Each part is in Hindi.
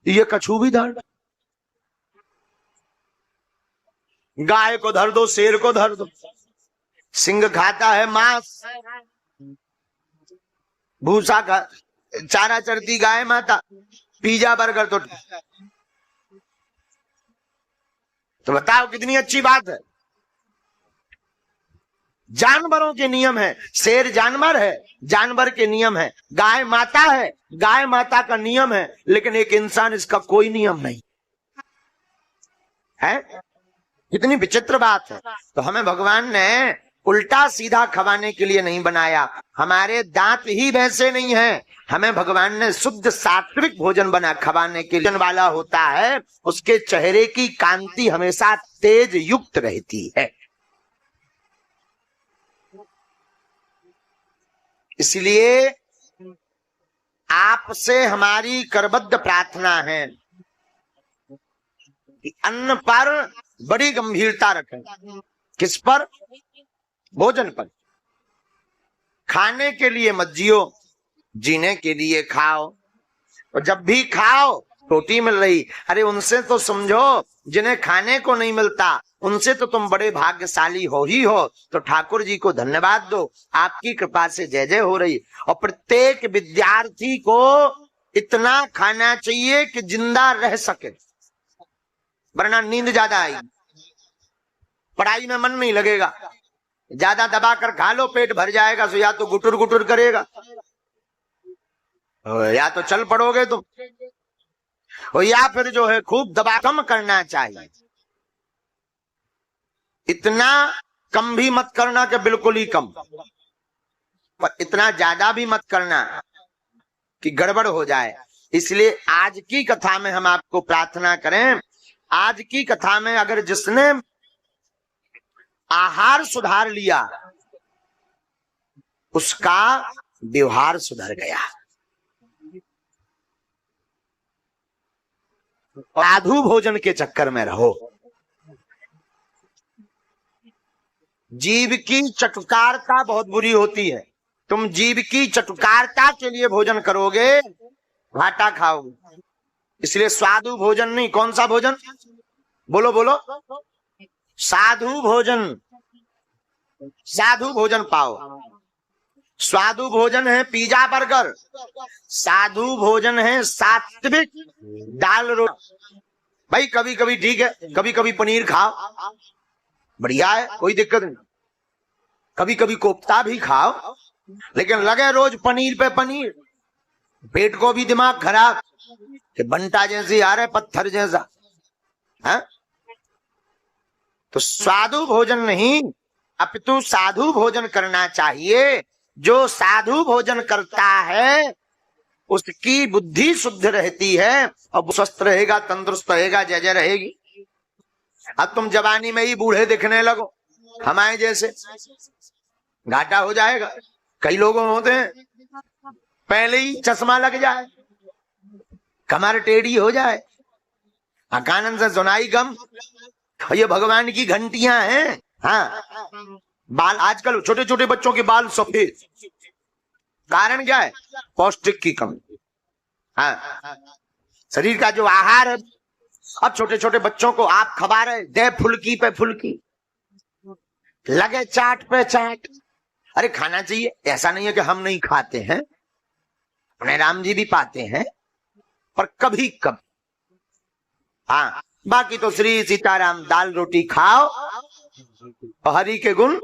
ये कछू भी धर, गाय को धर दो, शेर को धर दो, सिंह खाता है मांस, भूसा खा, चारा चरती गाय माता, पिज्जा बर्गर तो बताओ कितनी अच्छी बात है। जानवरों के नियम है, शेर जानवर है, जानवर के नियम है, गाय माता है, गाय माता का नियम है, लेकिन एक इंसान इसका कोई नियम नहीं है। कितनी विचित्र बात है। तो हमें भगवान ने उल्टा सीधा खवाने के लिए नहीं बनाया, हमारे दांत ही वैसे नहीं है, हमें भगवान ने शुद्ध सात्विक भोजन बना खवाने के लिए वाला होता है, उसके चेहरे की कांति हमेशा तेज युक्त रहती है। इसलिए आपसे हमारी करबद्ध प्रार्थना है कि अन्न पर बड़ी गंभीरता रखें। किस पर? भोजन पर। खाने के लिए मत जियो, जीने के लिए खाओ, और जब भी खाओ रोटी मिल रही, अरे उनसे तो समझो जिन्हें खाने को नहीं मिलता, उनसे तो तुम बड़े भाग्यशाली हो ही हो। तो ठाकुर जी को धन्यवाद दो, आपकी कृपा से जय जय हो रही। और प्रत्येक विद्यार्थी को इतना खाना चाहिए कि जिंदा रह सके, वरना नींद ज्यादा आएगी, पढ़ाई में मन नहीं लगेगा। ज्यादा दबा कर खा लो, पेट भर जाएगा, तो या तो गुटुर गुटुर करेगा, या तो चल पड़ोगे तुम, और या फिर जो है खूब दबा। कम करना चाहिए, इतना कम भी मत करना कि बिल्कुल ही कम, पर इतना ज्यादा भी मत करना कि गड़बड़ हो जाए। इसलिए आज की कथा में हम आपको प्रार्थना करें, आज की कथा में अगर जिसने आहार सुधार लिया उसका व्यवहार सुधर गया। साधु भोजन के चक्कर में रहो, जीव की चटुकारता बहुत बुरी होती है। तुम जीव की चटुकारता के लिए भोजन करोगे, घाटा खाओगे। इसलिए साधु भोजन नहीं, कौन सा भोजन? बोलो बोलो, साधु भोजन। साधु भोजन पाओ। साधु भोजन है पिज्जा बर्गर, साधु भोजन है सात्विक दाल रोटी। भाई कभी कभी ठीक है, कभी कभी पनीर खाओ, बढ़िया है, कोई दिक्कत नहीं। कभी कभी कोफ्ता भी खाओ, लेकिन लगे रोज पनीर पे पनीर, पेट को भी दिमाग खराब, कि बंटा जैसी आ रहे पत्थर जैसा है। तो साधु भोजन नहीं, अपितु साधु भोजन करना चाहिए। जो साधु भोजन करता है उसकी बुद्धि शुद्ध रहती है, और स्वस्थ रहेगा, तंदुरुस्त रहेगा, जय जय रहेगी। अब तुम जवानी में ही बूढ़े दिखने लगो हमारे जैसे, घाटा हो जाएगा। कई लोगों होते हैं पहले ही चश्मा लग जाए, कमर टेढ़ी हो जाए, कानन से सुनाई गम। ये भगवान की घंटियां हैं। हाँ, बाल आजकल छोटे छोटे बच्चों के बाल सफेद, कारण क्या है? पौष्टिक की कमी। हाँ, शरीर का जो आहार है, अब छोटे छोटे बच्चों को आप खवा रहे, दे फुल्की पे फुल्की, लगे चाट पे चाट। अरे खाना चाहिए, ऐसा नहीं है कि हम नहीं खाते हैं, अपने राम जी भी पाते हैं, पर कभी कभी। हाँ, बाकी तो श्री सीताराम दाल रोटी खाओ और हरि के गुण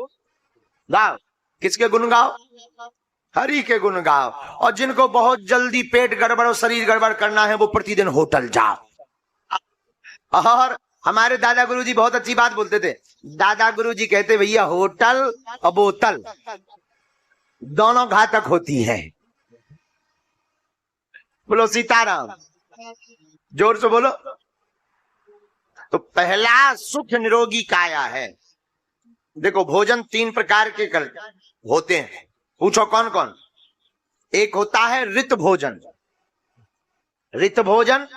गाओ। किसके गुण गाओ? हरि के गुण गाओ। और जिनको बहुत जल्दी पेट गड़बड़ और शरीर गड़बड़ करना है, वो प्रतिदिन होटल जाओ। और हमारे दादा गुरु जी बहुत अच्छी बात बोलते थे। दादा गुरु जी कहते, भैया होटल और बोतल दोनों घातक होती है। बोलो सीताराम, जोर से बोलो। तो पहला सुख निरोगी काया है। देखो भोजन 3 प्रकार के होते हैं, पूछो कौन कौन? एक होता है ऋत भोजन। ऋत भोजन